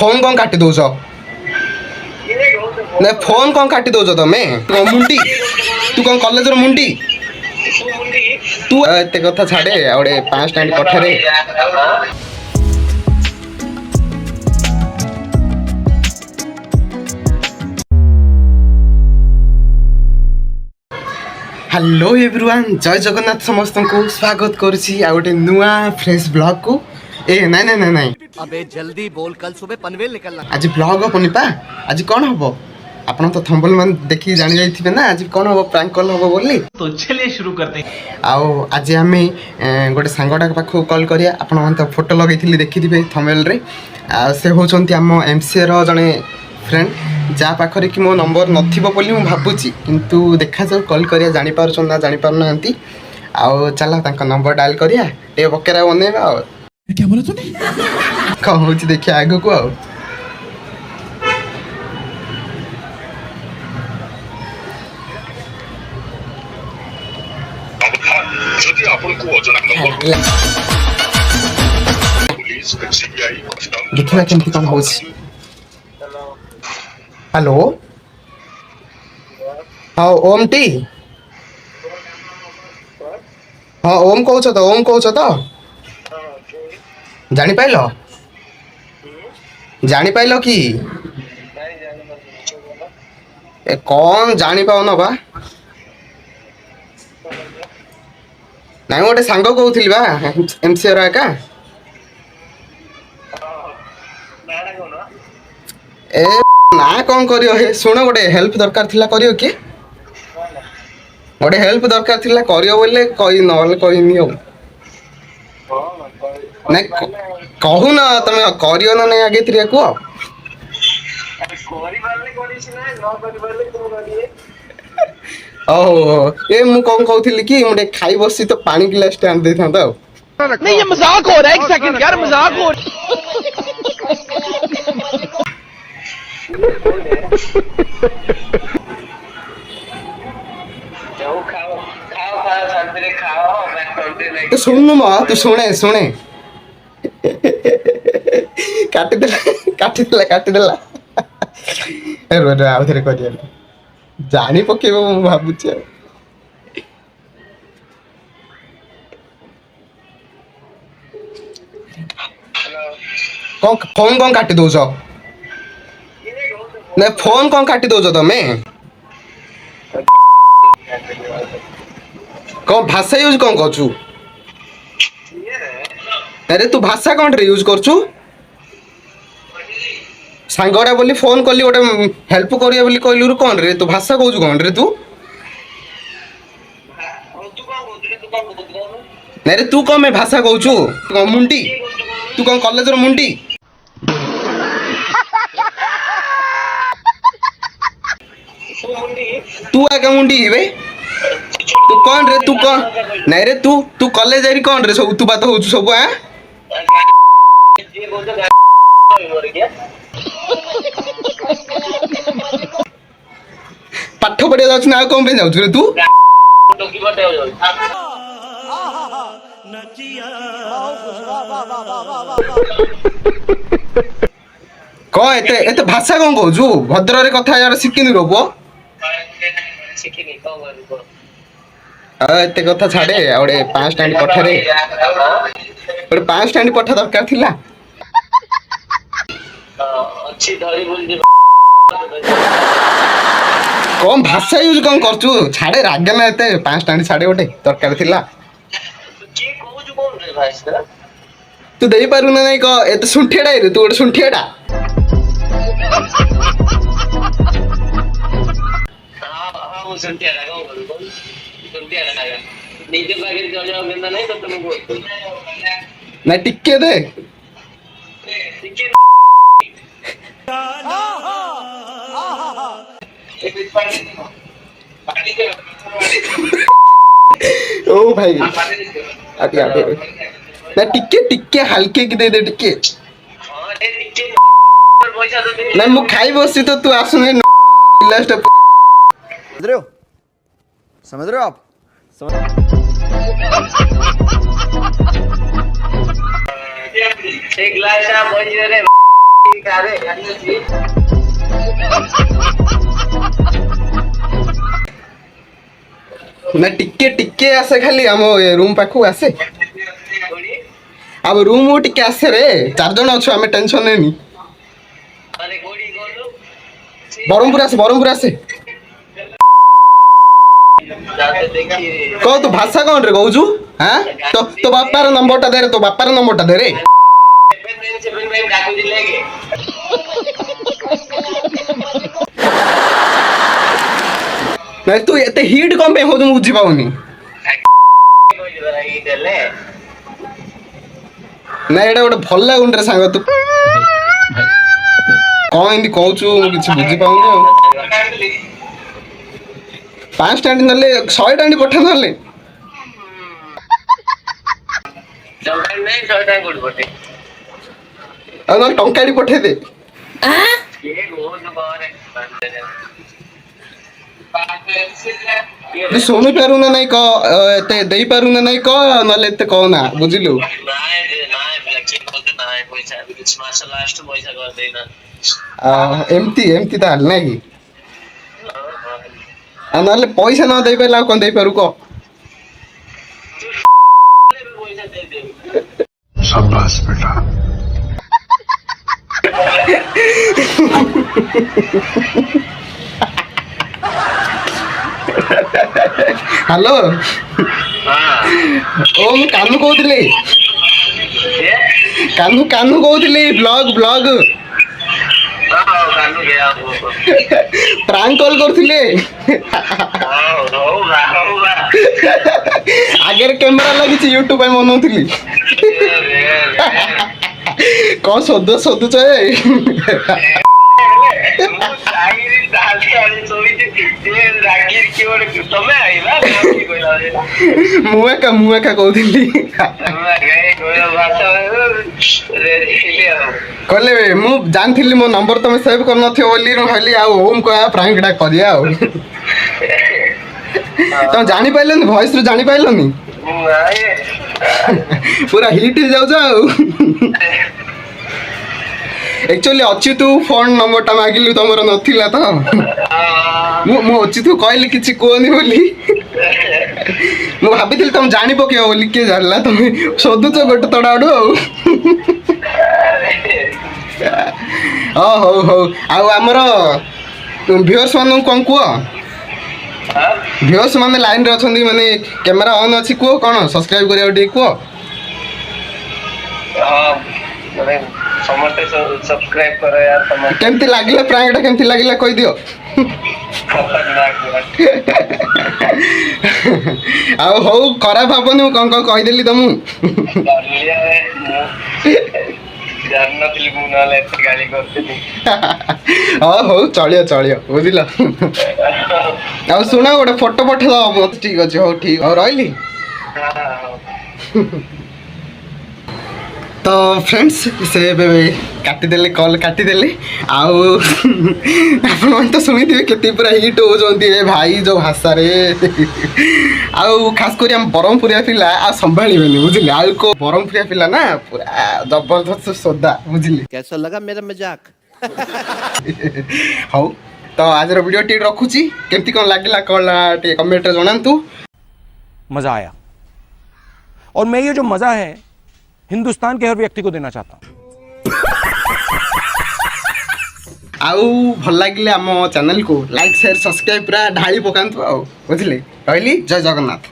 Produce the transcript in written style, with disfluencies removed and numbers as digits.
Phone कौन काटी दौच ना फोन कौन काटी दौच तमें मुंडी तू कौन कॉलेज रो मुंडी तू एते कथा छाड़े आउडे 5 टाइम पठारे हेलो एवरीवन जय जगन्नाथ समस्त को स्वागत करुछि आ गोटे नुआ फ्रेश ब्लॉग को ए नहीं नहीं नहीं नहीं अबे जल्दी बोल कल सुबह पनवेल निकलना आज ब्लॉग पनिपा आज कौन हबो आपण तो थंबल मान देखि जानि जाइथिबे ना आज कौन हबो प्रैंक कॉल हबो बोली तो चलिए शुरू करते हैं। आओ आज आमे गोटे सांगडा पाखु कॉल करिया आपण मान तो फोटो लगैथिली देखिथिबे थंबनेल रे आ से होचंती हम एमसीए रो जने फ्रेंड जा पाखरे कि मो नंबर नथिबो बोली मु भाबुची किंतु देखा जाऊ कॉल करिया जानि पारछन ना जानि पारनांती आओ चला तांका नंबर डायल करिया ए बकेरा बनेबा आ क्या बोला तूने? कौन होची देखिया आगो को आओ যদি ଆପଣଙ୍କୁ ଅଜଣା ନମ୍ବର पुलिस सीबीआई कस्टम देखिबा केमती कौन होची हेलो हाँ ओम टी हाँ ओम कहूछ तो जानी पाइल कि ए कौन जानी पाओ ना बा नहीं गोटे सांग कहूली बा एमसीए रा का ए ना कौन करियो हे सुनो गोटे हेल्प दरकार थिला करियो कि गोटे हेल्प दरकार थिला करियो बोले कहि नले कहिनी हो नहीं कहू ना तमे करियो ना नहीं आगे त्रिया को ओहो ए मु कौन कहूली कि मुझे खाई बसी तो पानी गिलास स्टैंड दे था नहीं ये मजाक हो रहा है, एक सेकंड यार मजाक हो तो सुन माँ तू सुने सुने काटिदेला रो रो आउ थरे करिया जानी पकेबो मु भाबुचे कौन फोन कौन काटी दौच ना फोन कौन काटी दौच तमें कौन भाषा यूज कौन करछु अरे तू भाषा कौन रे यूज करछु सांगड़ा बोली फोन कली गोटे हेल्प करिया बोली कहलु कौन रे तू भाषा कहू कौन रे तू नहीं रे तू कौन मैं भाषा कहू मुंडी तू कौन कॉलेज रो मुंडी तू आगे मुंडी बे तू कौन रे तू कौन नहीं रे तू कॉलेज आई कौन रे सब तू बात हो सब हां पाठ पढ़िया जाउछ ना कौन पे जाउछ रे तू कौन एते एते भाषा कौन कहू भद्र रे कथा यार शिखिनी रो बो एते कथा छाड़े आउडे 5 टाइम पठारे गोटे 5 टाइम पठा दरकार थिला अच्छी धरी बोल दे कौन भाषा यूज कौन करछु छाड़े रागे ना एते 5 टाइम छाड़े गोटे दरकार थिला के कहू कोन रे भाई तू देई पारु ना नहीं क एते सुंठेडा रे तू गोटे सुंठेडा हां वो सुनते लगा बोल सुनते लगा नीचे बागे चले गंदा नहीं तो तुम बोल ना टिक्के दे टिक्के ओ भाई आते आते ना टिक्के टिक्के हल्के की दे दे टिक्के हां दे टिक्के पैसा तो दे ना मु खाई बसी तो तू आसुने गिलास समझ रहे हो आप एक ग्लास आप बोल रे କାରେ ଗାଡି ଅଛି ନା ଟିକେ ଟିକେ ଆସେ ଖାଲି ଆମ ରୁମ୍ ପାଖକୁ ଆସେ କୋଉଠି ଆମ ରୁମ୍ ଟିକେ ଆସେ ରେ 4 ଜଣ ଅଛୁ ଆମେ ଟେନସନ୍ ନେନି ମାନେ କୋଉଠି କହୁଛୁ ବ୍ରହ୍ମପୁର ଆସେ ଯାতে ଦେଖି କହ ତୁ ଭାଷା କଣ ରେ କହୁଛୁ ହାଁ ତୋ ବାପାର ନମ୍ବରଟା ଦେ ରେ ତୋ ବାପାର ନମ୍ବରଟା ଦେ ରେ 7 ଡାକୁଥିଲେ କି ନାଇଁ ତୁ ଏତେ ହିଟ୍ କଣ ପାଇଁ ହଉଛୁ ମୁଁ ବୁଝିପାରୁନି କହିଛି ପରା ଏଇ ଦେଲେ ନାଇଁ ଏଇଟା ଗୋଟେ ଭଲ ଲାଗୁନି ରେ ସାଙ୍ଗ ତୁ କଣ ଏମିତି କହୁଛୁ ମୁଁ କିଛି ବୁଝିପାରୁନି ଆଉ 5 ଟାଣ୍ଡି ନେଲେ 100 ଟାଣ୍ଡି ପଠା ନହେଲେ ଟଙ୍କା ନାହିଁ 100 ଟଙ୍କା କୋଉଠି ପଠେଇ ଆଉ ନହେଲେ ଟଙ୍କାଟି ପଠେଇ ଦେ କିଏ ବହୁତ ଘରେ ତୁ ଶୁଣି ପାରୁ ନା ନାଇଁ କହ ଏତେ ଦେଇ ପାରୁ ନା ନାଇଁ କହ ନହେଲେ ଏତେ କହ ନା ବୁଝିଲୁ ପଇସା ମାସ ଲାଷ୍ଟ ପଇସା କରିଦେଇନା ଏମିତି ତାହେଲେ ନାଇଁ କି ଆଉ ନହେଲେ ପଇସା ନ ଦେଇପାରିଲେ ଆଉ କଣ ଦେଇପାରୁ କହ ପଇସା ଦେଇଦେବି शाबाश बेटा ହ୍ୟାଲୋ ଓ ମୁଁ କାହ୍ନୁ କହୁଥିଲି କାହ୍ନୁ କହୁଥିଲି ବ୍ଲଗ ପ୍ରାଙ୍କ କଲ୍ କରୁଥିଲେ ଆଗରେ କ୍ୟାମେରା ଲାଗିଛି ୟୁଟ୍ୟୁବ ପାଇଁ ବନଉଥିଲି କଣ ଶୋଧୁଛ ମୁଁ ଏକା କହୁଥିଲି କହିଲେ ମୁଁ ଜାଣିଥିଲି ମୋ ନମ୍ବର ତମେ ସେଭ୍ କରିନଥିବ ବୋଲି ମୁଁ ଭାବିଲି ଆଉ ଓମ୍ କହିବା ପ୍ରାଙ୍କଟା କରିବା ଆଉ ତମେ ଜାଣିପାରିଲନି ଭଏସରୁ ଜାଣିପାରିଲନି ପୁରା ହିଟ୍ ହେଇଯାଉଛ ଆଉ एक्चुअली अच्युत फोन नंबरटा मागिलु तमर नथिला त मु अच्युत कहली किछि कोनी बोली मु भाबिथिल तुम जानि पकेओ बोली के जानला तुम सोदुच गोटे तडाडू हो आ हमर व्यूअर्स मानु कोन को व्यूअर्स माने लाइन रे अछंदी माने कैमरा ऑन अछि को कोन सब्सक्राइब करिया डी को समस्त सब्सक्राइब करो यार समस्त केमती लागिला प्रांगटा केमती लागिला कहि दियो आ हो खराब भाबनी मु कोन कहि देली तमु जाननथिली मु नाले एते गाली करथिली हो चलियो बुझिला आ सुना गोटे फोटो पठे दो मत ठीक अछि हो ठीक और रहली तो फ्रेंड्स से काटिदेले कल काटिदेले आउ आपण तो सुनिथिबे केते पूरा हिट हो जंती ए भाई जो भाषा रे आउ खास करी हम बरमपुरिया पिला आ संभाळीबेनी बुझिले आउ को बरमपुरिया पिला ना पूरा जबरदस्त सोदा बुझिले कैसा लगा मेरा मजाक हो तो आज रो वीडियो टी रखुची केमती कोन लागिला कल टे कमेंट रे जणांतु मजा आया और मैं ये जो मजा है हिंदुस्तान के हर व्यक्ति को देना चाहता हूं आउ भल लागिले आम चैनल को लाइक शेयर सब्सक्राइब पूरा ढाई पकांतु आउ बुझिले कहली जय जगन्नाथ।